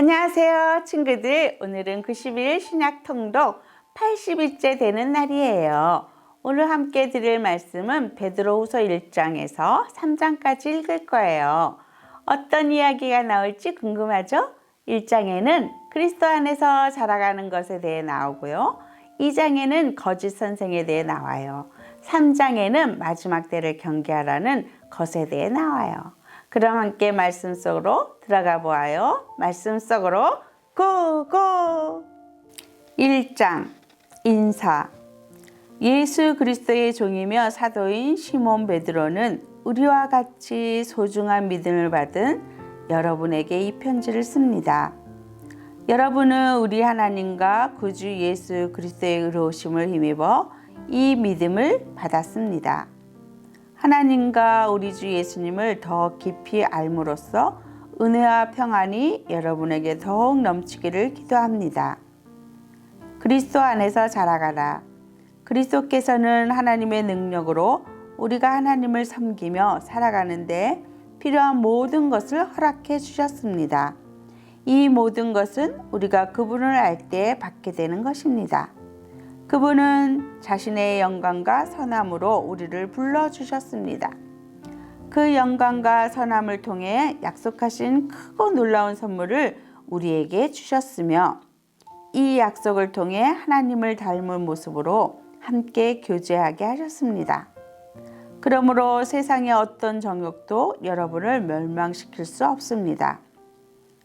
안녕하세요, 친구들. 오늘은 90일 신약 통독 80일째 되는 날이에요. 오늘 함께 드릴 말씀은 베드로후서 1장에서 3장까지 읽을 거예요. 어떤 이야기가 나올지 궁금하죠? 1장에는 그리스도 안에서 자라가는 것에 대해 나오고요. 2장에는 거짓 선생에 대해 나와요. 3장에는 마지막 때를 경계하라는 것에 대해 나와요. 그럼 함께 말씀 속으로 들어가 보아요. 말씀 속으로 고고! 1장 인사. 예수 그리스도의 종이며 사도인 시몬 베드로는 우리와 같이 소중한 믿음을 받은 여러분에게 이 편지를 씁니다. 여러분은 우리 하나님과 구주 예수 그리스도의 의로우심을 힘입어 이 믿음을 받았습니다. 하나님과 우리 주 예수님을 더 깊이 알므로써 은혜와 평안이 여러분에게 더욱 넘치기를 기도합니다. 그리스도 안에서 자라가라. 그리스도께서는 하나님의 능력으로 우리가 하나님을 섬기며 살아가는데 필요한 모든 것을 허락해 주셨습니다. 이 모든 것은 우리가 그분을 알 때 받게 되는 것입니다. 그분은 자신의 영광과 선함으로 우리를 불러주셨습니다. 그 영광과 선함을 통해 약속하신 크고 놀라운 선물을 우리에게 주셨으며 이 약속을 통해 하나님을 닮은 모습으로 함께 교제하게 하셨습니다. 그러므로 세상의 어떤 정욕도 여러분을 멸망시킬 수 없습니다.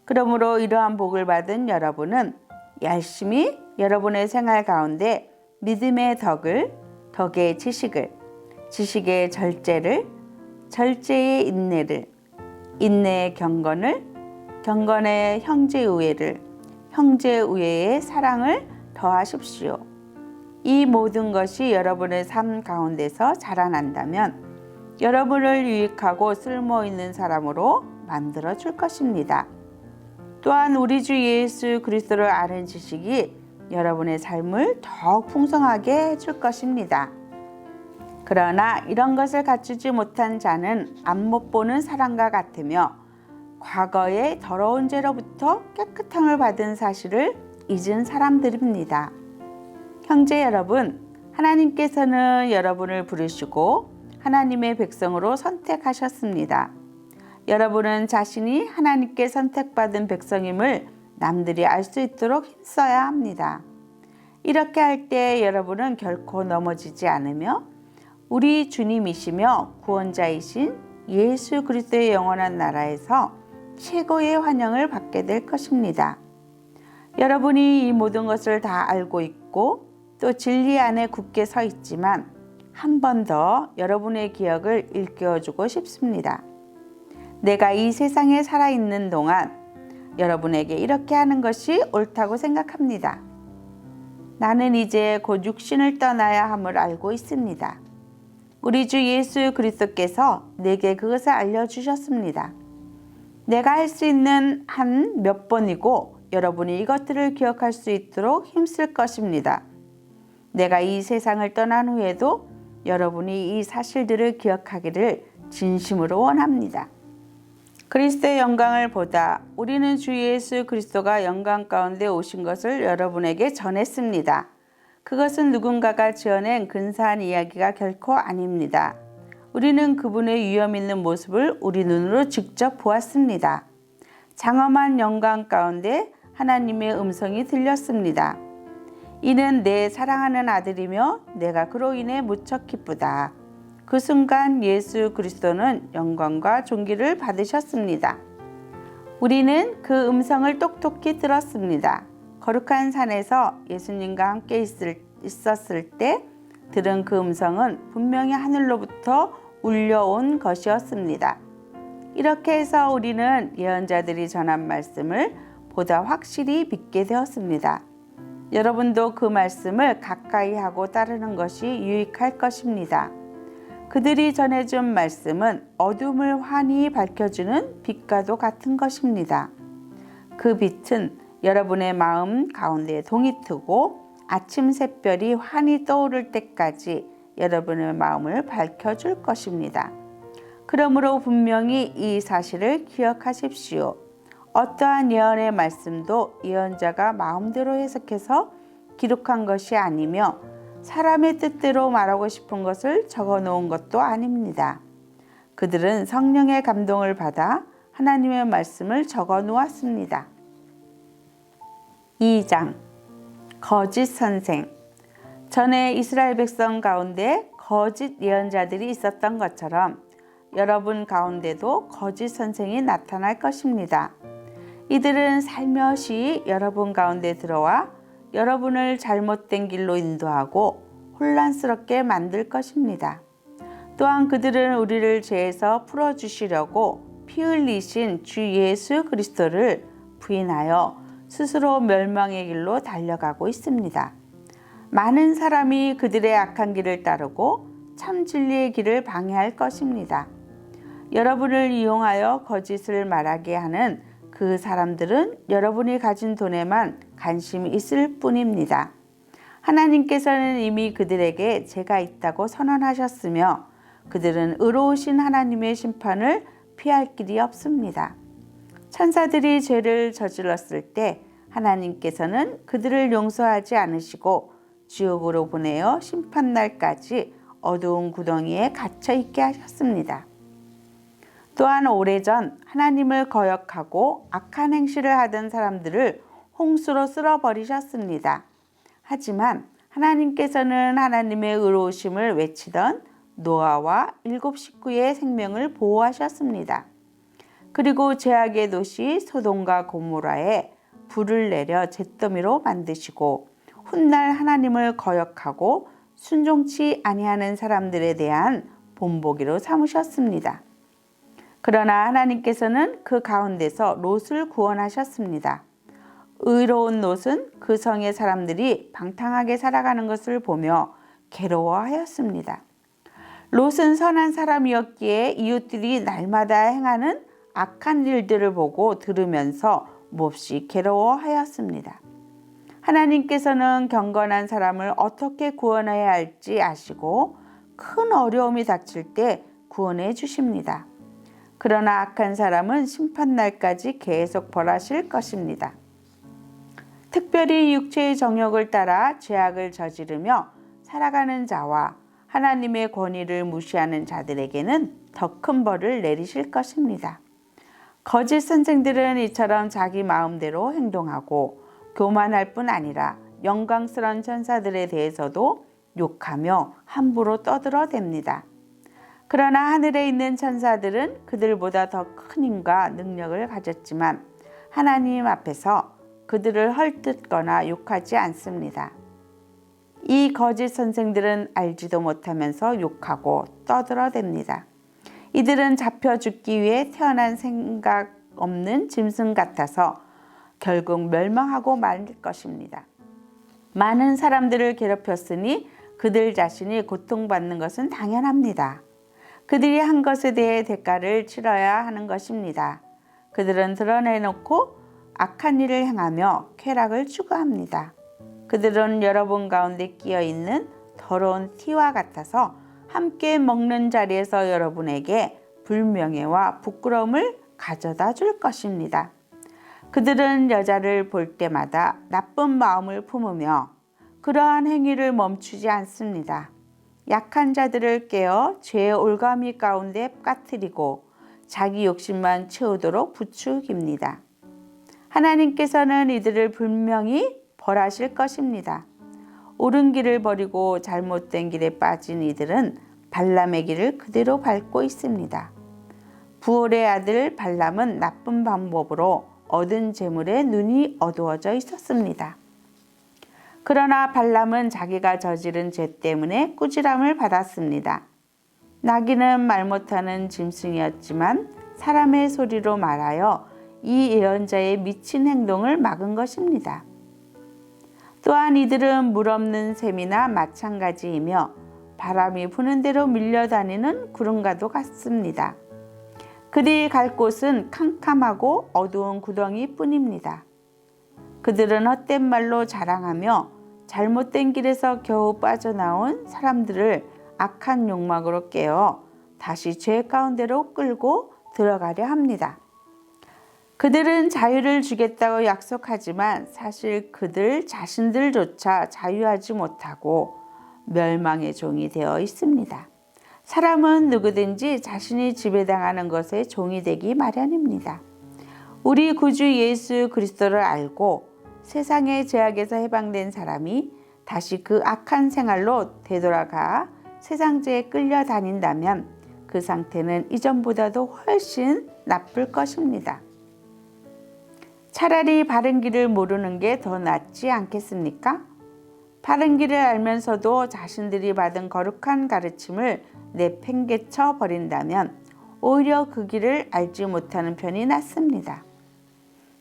그러므로 이러한 복을 받은 여러분은 열심히 여러분의 생활 가운데 믿음의 덕을, 덕의 지식을, 지식의 절제를, 절제의 인내를, 인내의 경건을, 경건의 형제우애를, 형제우애의 사랑을 더하십시오. 이 모든 것이 여러분의 삶 가운데서 자라난다면 여러분을 유익하고 쓸모있는 사람으로 만들어 줄 것입니다. 또한 우리 주 예수 그리스도를 아는 지식이 여러분의 삶을 더욱 풍성하게 해줄 것입니다. 그러나 이런 것을 갖추지 못한 자는 앞못 보는 사람과 같으며 과거의 더러운 죄로부터 깨끗함을 받은 사실을 잊은 사람들입니다. 형제 여러분, 하나님께서는 여러분을 부르시고 하나님의 백성으로 선택하셨습니다. 여러분은 자신이 하나님께 선택받은 백성임을 남들이 알 수 있도록 힘써야 합니다. 이렇게 할 때 여러분은 결코 넘어지지 않으며 우리 주님이시며 구원자이신 예수 그리스도의 영원한 나라에서 최고의 환영을 받게 될 것입니다. 여러분이 이 모든 것을 다 알고 있고 또 진리 안에 굳게 서 있지만 한 번 더 여러분의 기억을 일깨워주고 싶습니다. 내가 이 세상에 살아있는 동안 여러분에게 이렇게 하는 것이 옳다고 생각합니다. 나는 이제 곧 육신을 떠나야 함을 알고 있습니다. 우리 주 예수 그리스도께서 내게 그것을 알려주셨습니다. 내가 할 수 있는 한 몇 번이고 여러분이 이것들을 기억할 수 있도록 힘쓸 것입니다. 내가 이 세상을 떠난 후에도 여러분이 이 사실들을 기억하기를 진심으로 원합니다. 그리스도의 영광을 보다 우리는 주 예수 그리스도가 영광 가운데 오신 것을 여러분에게 전했습니다. 그것은 누군가가 지어낸 근사한 이야기가 결코 아닙니다. 우리는 그분의 위엄 있는 모습을 우리 눈으로 직접 보았습니다. 장엄한 영광 가운데 하나님의 음성이 들렸습니다. 이는 내 사랑하는 아들이며 내가 그로 인해 무척 기쁘다. 그 순간 예수 그리스도는 영광과 존귀를 받으셨습니다. 우리는 그 음성을 똑똑히 들었습니다. 거룩한 산에서 예수님과 함께 있었을 때 들은 그 음성은 분명히 하늘로부터 울려온 것이었습니다. 이렇게 해서 우리는 예언자들이 전한 말씀을 보다 확실히 믿게 되었습니다. 여러분도 그 말씀을 가까이 하고 따르는 것이 유익할 것입니다. 그들이 전해준 말씀은 어둠을 환히 밝혀주는 빛과도 같은 것입니다. 그 빛은 여러분의 마음 가운데 동이 트고 아침 샛별이 환히 떠오를 때까지 여러분의 마음을 밝혀줄 것입니다. 그러므로 분명히 이 사실을 기억하십시오. 어떠한 예언의 말씀도 예언자가 마음대로 해석해서 기록한 것이 아니며 사람의 뜻대로 말하고 싶은 것을 적어 놓은 것도 아닙니다. 그들은 성령의 감동을 받아 하나님의 말씀을 적어 놓았습니다. 2장 거짓 선생. 전에 이스라엘 백성 가운데 거짓 예언자들이 있었던 것처럼 여러분 가운데도 거짓 선생이 나타날 것입니다. 이들은 살며시 여러분 가운데 들어와 여러분을 잘못된 길로 인도하고 혼란스럽게 만들 것입니다. 또한 그들은 우리를 죄에서 풀어주시려고 피 흘리신 주 예수 그리스도를 부인하여 스스로 멸망의 길로 달려가고 있습니다. 많은 사람이 그들의 악한 길을 따르고 참 진리의 길을 방해할 것입니다. 여러분을 이용하여 거짓을 말하게 하는 그 사람들은 여러분이 가진 돈에만 관심이 있을 뿐입니다. 하나님께서는 이미 그들에게 죄가 있다고 선언하셨으며 그들은 의로우신 하나님의 심판을 피할 길이 없습니다. 천사들이 죄를 저질렀을 때 하나님께서는 그들을 용서하지 않으시고 지옥으로 보내어 심판날까지 어두운 구덩이에 갇혀 있게 하셨습니다. 또한 오래전 하나님을 거역하고 악한 행실을 하던 사람들을 홍수로 쓸어버리셨습니다. 하지만 하나님께서는 하나님의 의로우심을 외치던 노아와 7 식구의 생명을 보호하셨습니다. 그리고 죄악의 도시 소돔과 고모라에 불을 내려 잿더미로 만드시고 훗날 하나님을 거역하고 순종치 아니하는 사람들에 대한 본보기로 삼으셨습니다. 그러나 하나님께서는 그 가운데서 롯을 구원하셨습니다. 의로운 롯은 그 성의 사람들이 방탕하게 살아가는 것을 보며 괴로워하였습니다. 롯은 선한 사람이었기에 이웃들이 날마다 행하는 악한 일들을 보고 들으면서 몹시 괴로워하였습니다. 하나님께서는 경건한 사람을 어떻게 구원해야 할지 아시고 큰 어려움이 닥칠 때 구원해 주십니다. 그러나 악한 사람은 심판날까지 계속 벌하실 것입니다. 특별히 육체의 정욕을 따라 죄악을 저지르며 살아가는 자와 하나님의 권위를 무시하는 자들에게는 더 큰 벌을 내리실 것입니다. 거짓 선생들은 이처럼 자기 마음대로 행동하고 교만할 뿐 아니라 영광스러운 천사들에 대해서도 욕하며 함부로 떠들어댑니다. 그러나 하늘에 있는 천사들은 그들보다 더 큰 힘과 능력을 가졌지만 하나님 앞에서 그들을 헐뜯거나 욕하지 않습니다. 이 거짓 선생들은 알지도 못하면서 욕하고 떠들어댑니다. 이들은 잡혀 죽기 위해 태어난 생각 없는 짐승 같아서 결국 멸망하고 말 것입니다. 많은 사람들을 괴롭혔으니 그들 자신이 고통받는 것은 당연합니다. 그들이 한 것에 대해 대가를 치러야 하는 것입니다. 그들은 드러내놓고 악한 일을 행하며 쾌락을 추구합니다. 그들은 여러분 가운데 끼어 있는 더러운 티와 같아서 함께 먹는 자리에서 여러분에게 불명예와 부끄러움을 가져다 줄 것입니다. 그들은 여자를 볼 때마다 나쁜 마음을 품으며 그러한 행위를 멈추지 않습니다. 약한 자들을 깨어 죄의 올가미 가운데 빠뜨리고 자기 욕심만 채우도록 부추깁니다. 하나님께서는 이들을 분명히 벌하실 것입니다. 옳은 길을 버리고 잘못된 길에 빠진 이들은 발람의 길을 그대로 밟고 있습니다. 부올의 아들 발람은 나쁜 방법으로 얻은 재물에 눈이 어두워져 있었습니다. 그러나 발람은 자기가 저지른 죄 때문에 꾸지람을 받았습니다. 나귀는 말 못하는 짐승이었지만 사람의 소리로 말하여 이 예언자의 미친 행동을 막은 것입니다. 또한 이들은 물 없는 샘이나 마찬가지이며 바람이 부는 대로 밀려다니는 구름과도 같습니다. 그들이 갈 곳은 캄캄하고 어두운 구덩이 뿐입니다. 그들은 헛된 말로 자랑하며 잘못된 길에서 겨우 빠져나온 사람들을 악한 욕망으로 깨어 다시 죄 가운데로 끌고 들어가려 합니다. 그들은 자유를 주겠다고 약속하지만 사실 그들 자신들조차 자유하지 못하고 멸망의 종이 되어 있습니다. 사람은 누구든지 자신이 지배당하는 것에 종이 되기 마련입니다. 우리 구주 예수 그리스도를 알고 세상의 죄악에서 해방된 사람이 다시 그 악한 생활로 되돌아가 세상죄에 끌려다닌다면 그 상태는 이전보다도 훨씬 나쁠 것입니다. 차라리 바른 길을 모르는 게 더 낫지 않겠습니까? 바른 길을 알면서도 자신들이 받은 거룩한 가르침을 내팽개쳐 버린다면 오히려 그 길을 알지 못하는 편이 낫습니다.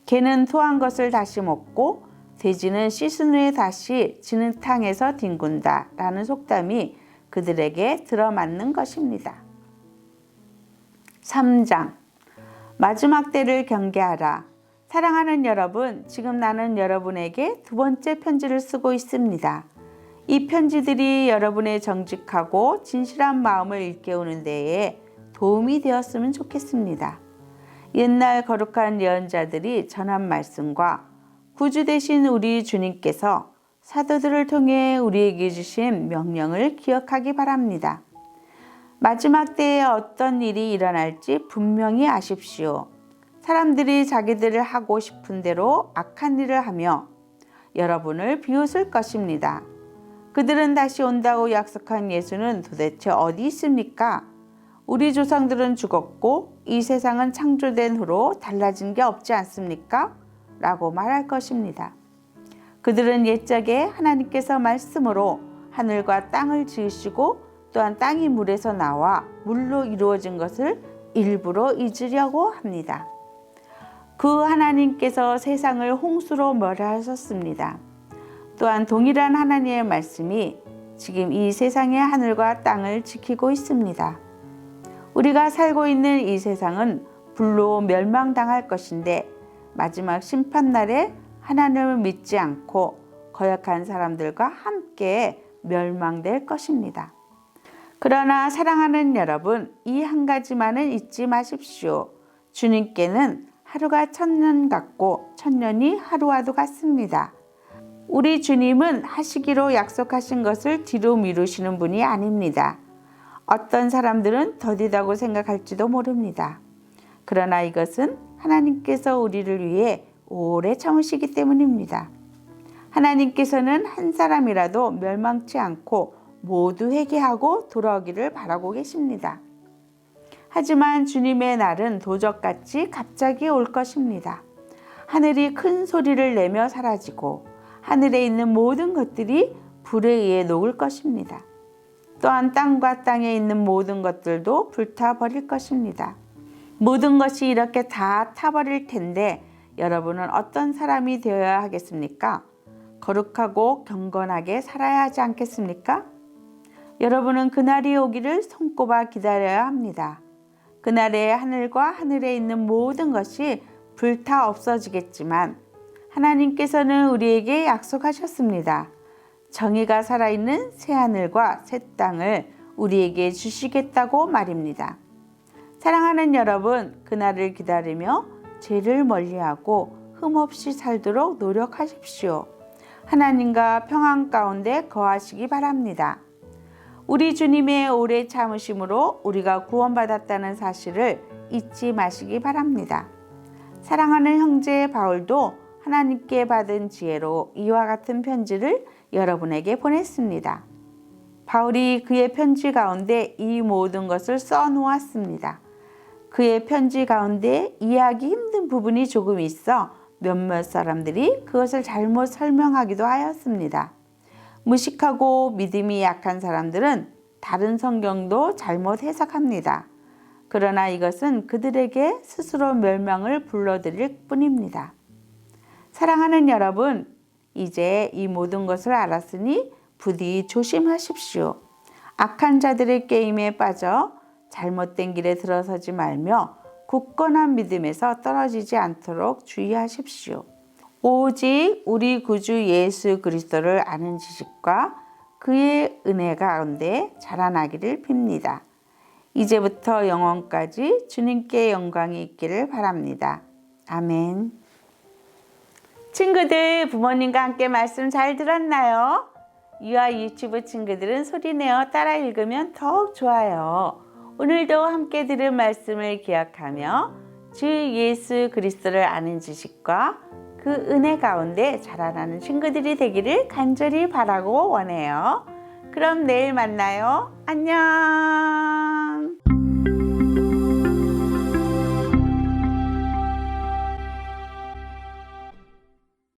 개는 토한 것을 다시 먹고 돼지는 씻은 후에 다시 진흙탕에서 뒹군다 라는 속담이 그들에게 들어맞는 것입니다. 3장 마지막 때를 경계하라. 사랑하는 여러분, 지금 나는 여러분에게 두 번째 편지를 쓰고 있습니다. 이 편지들이 여러분의 정직하고 진실한 마음을 일깨우는 데에 도움이 되었으면 좋겠습니다. 옛날 거룩한 예언자들이 전한 말씀과 구주 되신 우리 주님께서 사도들을 통해 우리에게 주신 명령을 기억하기 바랍니다. 마지막 때에 어떤 일이 일어날지 분명히 아십시오. 사람들이 자기들을 하고 싶은 대로 악한 일을 하며 여러분을 비웃을 것입니다. 그들은 다시 온다고 약속한 예수는 도대체 어디 있습니까? 우리 조상들은 죽었고 이 세상은 창조된 후로 달라진 게 없지 않습니까? 라고 말할 것입니다. 그들은 옛적에 하나님께서 말씀으로 하늘과 땅을 지으시고 또한 땅이 물에서 나와 물로 이루어진 것을 일부러 잊으려고 합니다. 그 하나님께서 세상을 홍수로 멸하셨습니다. 또한 동일한 하나님의 말씀이 지금 이 세상의 하늘과 땅을 지키고 있습니다. 우리가 살고 있는 이 세상은 불로 멸망당할 것인데 마지막 심판날에 하나님을 믿지 않고 거역한 사람들과 함께 멸망될 것입니다. 그러나 사랑하는 여러분, 이 한 가지만은 잊지 마십시오. 주님께는 하루가 1000년 같고 1000년이 하루와도 같습니다. 우리 주님은 하시기로 약속하신 것을 뒤로 미루시는 분이 아닙니다. 어떤 사람들은 더디다고 생각할지도 모릅니다. 그러나 이것은 하나님께서 우리를 위해 오래 참으시기 때문입니다. 하나님께서는 한 사람이라도 멸망치 않고 모두 회개하고 돌아오기를 바라고 계십니다. 하지만 주님의 날은 도적같이 갑자기 올 것입니다. 하늘이 큰 소리를 내며 사라지고 하늘에 있는 모든 것들이 불에 의해 녹을 것입니다. 또한 땅과 땅에 있는 모든 것들도 불타버릴 것입니다. 모든 것이 이렇게 다 타버릴 텐데 여러분은 어떤 사람이 되어야 하겠습니까? 거룩하고 경건하게 살아야 하지 않겠습니까? 여러분은 그날이 오기를 손꼽아 기다려야 합니다. 그날에 하늘과 하늘에 있는 모든 것이 불타 없어지겠지만 하나님께서는 우리에게 약속하셨습니다. 정의가 살아있는 새 하늘과 새 땅을 우리에게 주시겠다고 말입니다. 사랑하는 여러분, 그날을 기다리며 죄를 멀리하고 흠없이 살도록 노력하십시오. 하나님과 평안 가운데 거하시기 바랍니다. 우리 주님의 오래 참으심으로 우리가 구원받았다는 사실을 잊지 마시기 바랍니다. 사랑하는 형제 바울도 하나님께 받은 지혜로 이와 같은 편지를 여러분에게 보냈습니다. 바울이 그의 편지 가운데 이 모든 것을 써놓았습니다. 그의 편지 가운데 이해하기 힘든 부분이 조금 있어 몇몇 사람들이 그것을 잘못 설명하기도 하였습니다. 무식하고 믿음이 약한 사람들은 다른 성경도 잘못 해석합니다. 그러나 이것은 그들에게 스스로 멸망을 불러들일 뿐입니다. 사랑하는 여러분, 이제 이 모든 것을 알았으니 부디 조심하십시오. 악한 자들의 게임에 빠져 잘못된 길에 들어서지 말며 굳건한 믿음에서 떨어지지 않도록 주의하십시오. 오직 우리 구주 예수 그리스도를 아는 지식과 그의 은혜 가운데 자라나기를 빕니다. 이제부터 영원까지 주님께 영광이 있기를 바랍니다. 아멘. 친구들, 부모님과 함께 말씀 잘 들었나요? 유아 유치부 친구들은 소리내어 따라 읽으면 더욱 좋아요. 오늘도 함께 들은 말씀을 기억하며 주 예수 그리스도를 아는 지식과 그 은혜 가운데 자라나는 친구들이 되기를 간절히 바라고 원해요. 그럼 내일 만나요. 안녕.